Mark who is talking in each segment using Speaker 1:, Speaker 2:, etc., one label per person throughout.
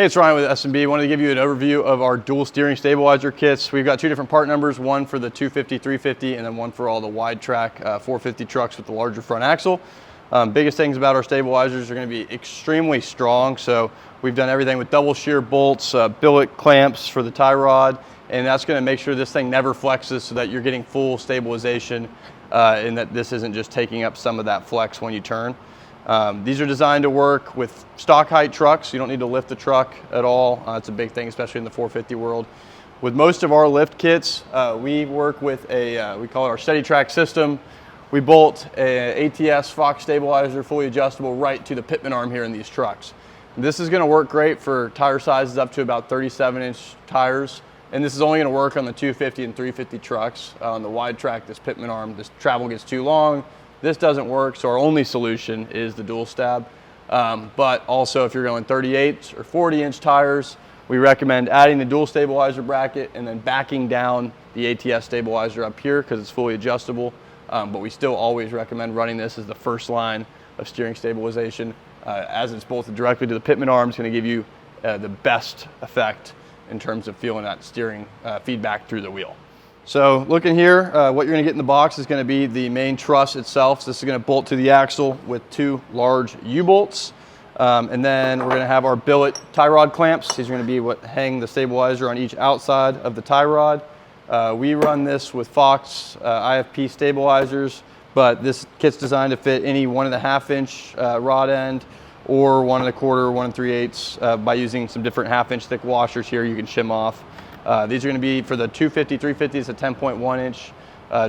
Speaker 1: Hey, it's Ryan with S&B. Wanted to give you an overview of our dual steering stabilizer kits. We've got two different part numbers, one for the 250, 350, and then one for all the wide track 450 trucks with the larger front axle. Biggest things about our stabilizers are going to be extremely strong. So we've done everything with double shear bolts, billet clamps for the tie rod, and that's going to make sure this thing never flexes so that you're getting full stabilization and that this isn't just taking up some of that flex when you turn. These are designed to work with stock height trucks. You don't need to lift the truck at all. It's a big thing, especially in the 450 world. With most of our lift kits, we work with we call it our Steady Track system. We bolt a ATS Fox stabilizer, fully adjustable, right to the pitman arm here in these trucks. This is going to work great for tire sizes up to about 37-inch tires. And this is only going to work on the 250 and 350 trucks. On the wide track, this pitman arm, this travel gets too long. This doesn't work, so our only solution is the dual stab. But also if you're going 38 or 40-inch tires, we recommend adding the dual stabilizer bracket and then backing down the ATS stabilizer up here because it's fully adjustable. But we still always recommend running this as the first line of steering stabilization. As it's bolted directly to the pitman arm, it's going to give you the best effect in terms of feeling that steering feedback through the wheel. So looking here, what you're going to get in the box is going to be the main truss itself. So this is going to bolt to the axle with two large U-bolts. And then we're going to have our billet tie rod clamps. These are going to be what hang the stabilizer on each outside of the tie rod. We run this with Fox IFP stabilizers, but this kit's designed to fit any 1.5-inch rod end or 1 1/4, 1 3/8 by using some different 1/2-inch thick washers here you can shim off. These are going to be for the 250, 350, it's a 10.1-inch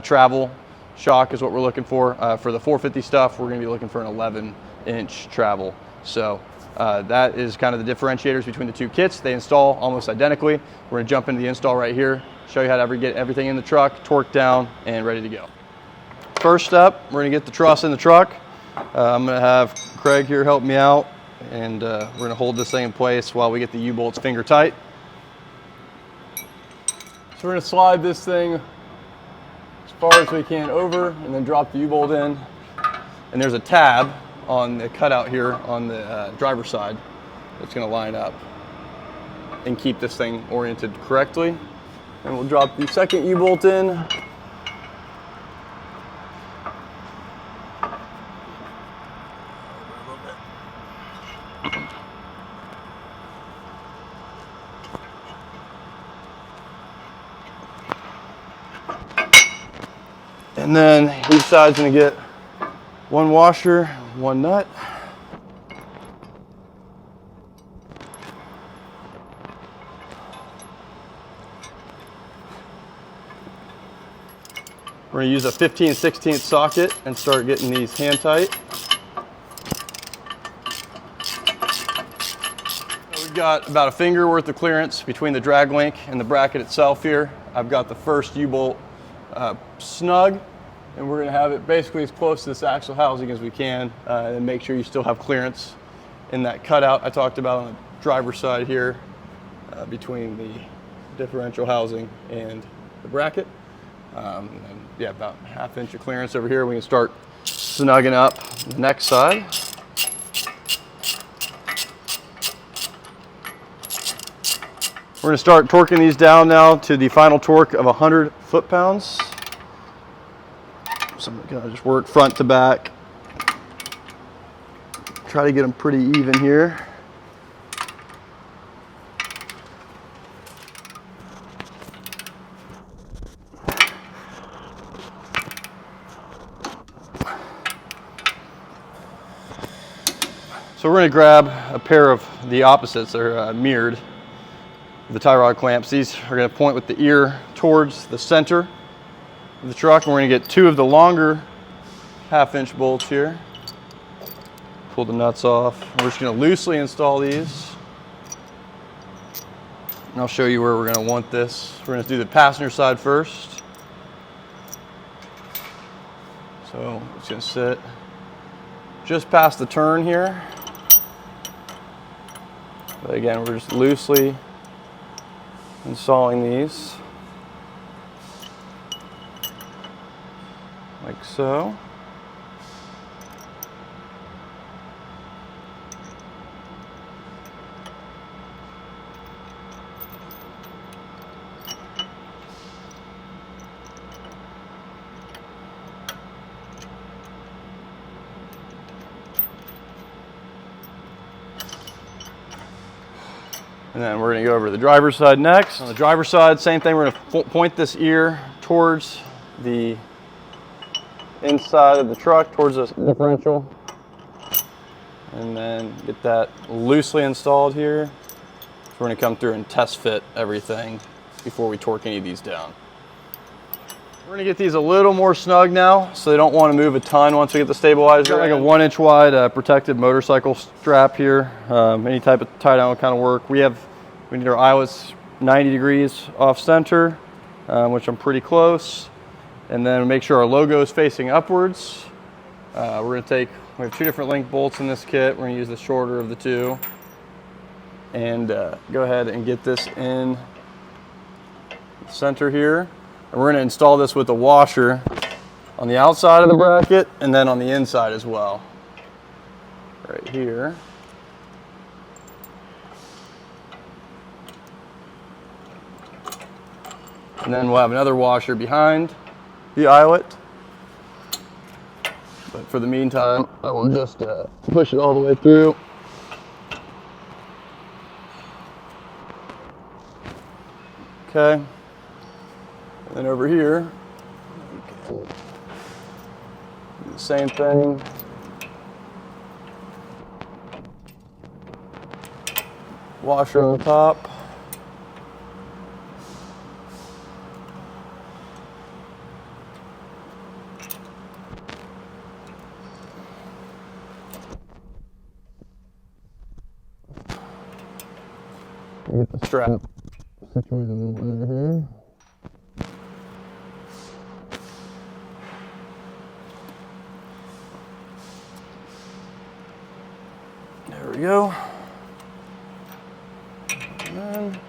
Speaker 1: travel shock is what we're looking for. For the 450 stuff, we're going to be looking for an 11-inch travel. So that is kind of the differentiators between the two kits. They install almost identically. We're going to jump into the install right here, show you how to get everything in the truck, torque down, and ready to go. First up, we're going to get the truss in the truck. I'm going to have Craig here help me out, and we're going to hold this thing in place while we get the U-bolts finger tight. So we're going to slide this thing as far as we can over and then drop the U-bolt in. And there's a tab on the cutout here on the driver's side that's going to line up and keep this thing oriented correctly. And we'll drop the second U-bolt in. And then each side's going to get one washer, one nut. We're going to use a 15/16 socket and start getting these hand tight. We've got about a finger worth of clearance between the drag link and the bracket itself here. I've got the first U-bolt snug, and we're going to have it basically as close to this axle housing as we can, and make sure you still have clearance in that cutout I talked about on the driver's side here between the differential housing and the bracket. And yeah, about 1/2 inch of clearance over here. We can start snugging up the next side. We're going to start torquing these down now to the final torque of 100 foot-pounds. So I'm going to just work front to back. Try to get them pretty even here. So we're going to grab a pair of the opposites. They're mirrored. The tie rod clamps. These are going to point with the ear towards the center of the truck, and we're going to get two of the longer 1/2-inch bolts here. Pull the nuts off. We're just going to loosely install these, and I'll show you where we're going to want this. We're going to do the passenger side first. So it's going to sit just past the turn here. But again, we're just loosely installing these like so. And then we're gonna go over to the driver's side next. On the driver's side, same thing, we're gonna point this ear towards the inside of the truck, towards the differential. And then get that loosely installed here. So we're gonna come through and test fit everything before we torque any of these down. We're gonna get these a little more snug now, so they don't wanna move a ton once we get the stabilizer. Got like a 1-inch wide protected motorcycle strap here. Any type of tie down will kind of work. We need our eyelets 90 degrees off center, which I'm pretty close. And then make sure our logo is facing upwards. We have 2 different link bolts in this kit. We're gonna use the shorter of the 2. And go ahead and get this in the center here. And we're gonna install this with a washer on the outside of the bracket and then on the inside as well. Right here. And then we'll have another washer behind the eyelet. But for the meantime, I will just push it all the way through. Okay. And then over here, do the same thing. Washer on top. Get the strap situated over here. There we go. And then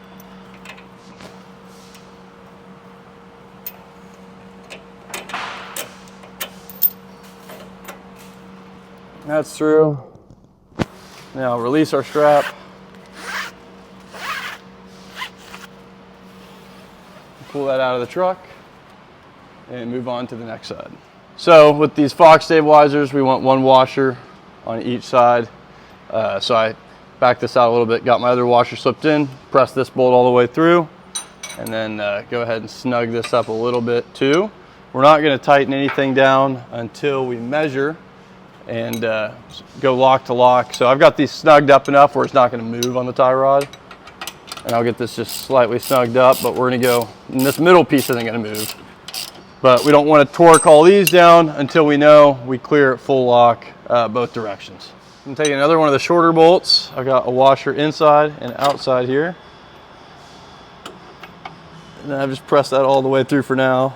Speaker 1: that's through. Now release our strap. Pull that out of the truck and move on to the next side. So with these Fox stabilizers, we want 1 washer on each side. So I backed this out a little bit, got my other washer slipped in, pressed this bolt all the way through, and then go ahead and snug this up a little bit too. We're not gonna tighten anything down until we measure and go lock to lock. So I've got these snugged up enough where it's not gonna move on the tie rod. And I'll get this just slightly snugged up, but we're gonna go, and this middle piece isn't gonna move. But we don't wanna torque all these down until we know we clear it full lock both directions. I'm taking another one of the shorter bolts. I've got a washer inside and outside here. And then I've just pressed that all the way through for now.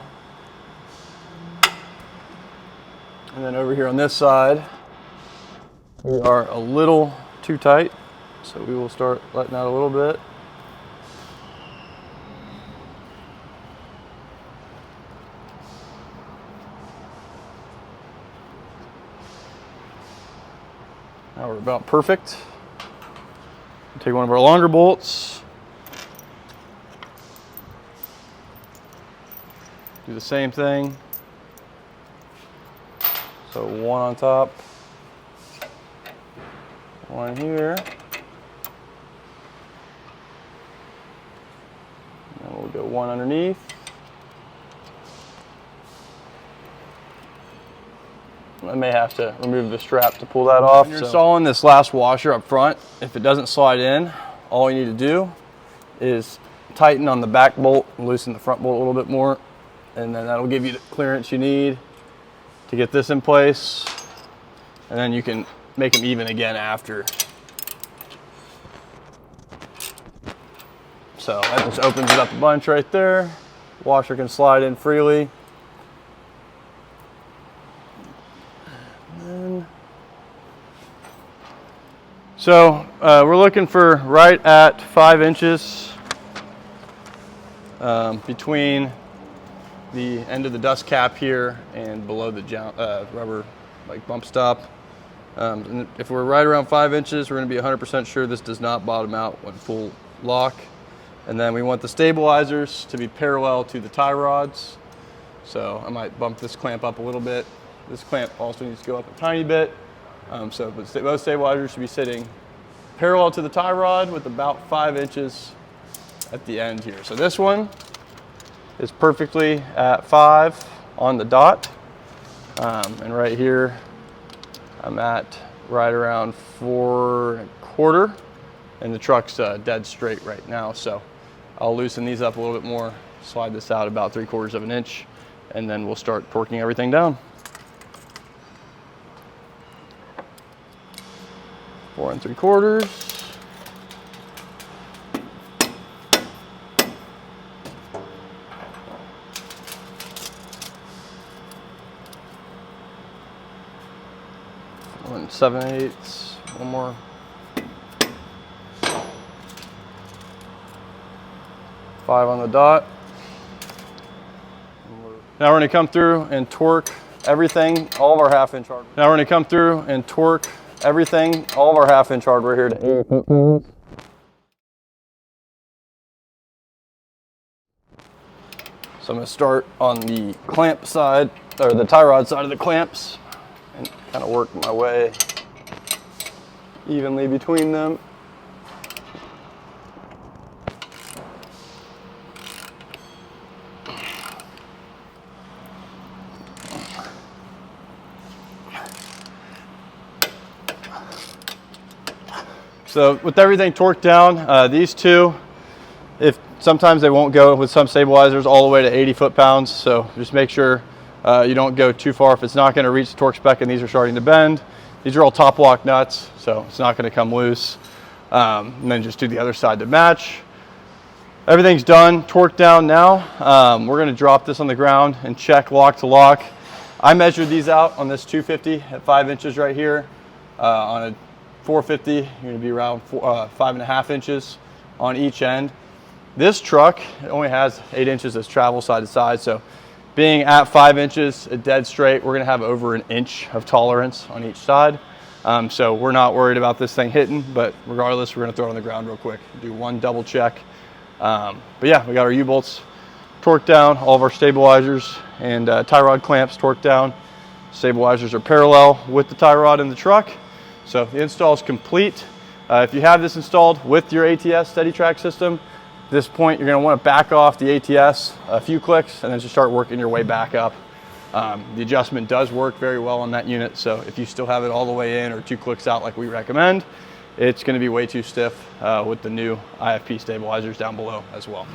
Speaker 1: And then over here on this side, we are a little too tight. So we will start letting out a little bit. Now we're about perfect. Take one of our longer bolts. Do the same thing. So 1 on top, 1 here. And we'll go 1 underneath. I may have to remove the strap to pull that off. When you're installing this last washer up front, if it doesn't slide in, all you need to do is tighten on the back bolt and loosen the front bolt a little bit more, and then that'll give you the clearance you need to get this in place, and then you can make them even again after. So that just opens it up a bunch right there. Washer can slide in freely. So we're looking for right at 5 inches between the end of the dust cap here and below the rubber bump stop. And if we're right around 5 inches, we're going to be 100% sure this does not bottom out when full lock. And then we want the stabilizers to be parallel to the tie rods. So I might bump this clamp up a little bit. This clamp also needs to go up a tiny bit. So both stabilizers should be sitting parallel to the tie rod with about 5 inches at the end here. So this one is perfectly at 5 on the dot. And right here, I'm at right around 4 1/4, and the truck's dead straight right now. So I'll loosen these up a little bit more, slide this out about 3/4 of an inch, and then we'll start torquing everything down. 4 3/4. One 7/8, one more. Five on the dot. Now we're gonna come through and torque everything, all of our 1/2 inch hardware. Now we're gonna come through and torque everything, all of our 1/2 inch hardware here to 80 foot-pounds. So I'm gonna start on the clamp side, or the tie rod side of the clamps, and kind of work my way evenly between them. So with everything torqued down, these two, if sometimes they won't go with some stabilizers all the way to 80 foot-pounds. So just make sure you don't go too far if it's not going to reach the torque spec and these are starting to bend. These are all top walk nuts, so it's not going to come loose. And then just do the other side to match. Everything's done, torqued down now. We're going to drop this on the ground and check lock to lock. I measured these out on this 250 at 5 inches right here. On a 450, you're going to be around 5.5 inches on each end. This truck only has 8 inches as travel side to side, so being at 5 inches dead straight, we're going to have over an inch of tolerance on each side. So we're not worried about this thing hitting, but regardless, we're going to throw it on the ground real quick, do one double check. But yeah, we got our U-bolts torqued down, all of our stabilizers and tie rod clamps torqued down. Stabilizers are parallel with the tie rod in the truck. So the install is complete. If you have this installed with your ATS SteadyTrack system, at this point you're going to want to back off the ATS a few clicks and then just start working your way back up. The adjustment does work very well on that unit, so if you still have it all the way in or 2 clicks out like we recommend, it's going to be way too stiff with the new IFP stabilizers down below as well.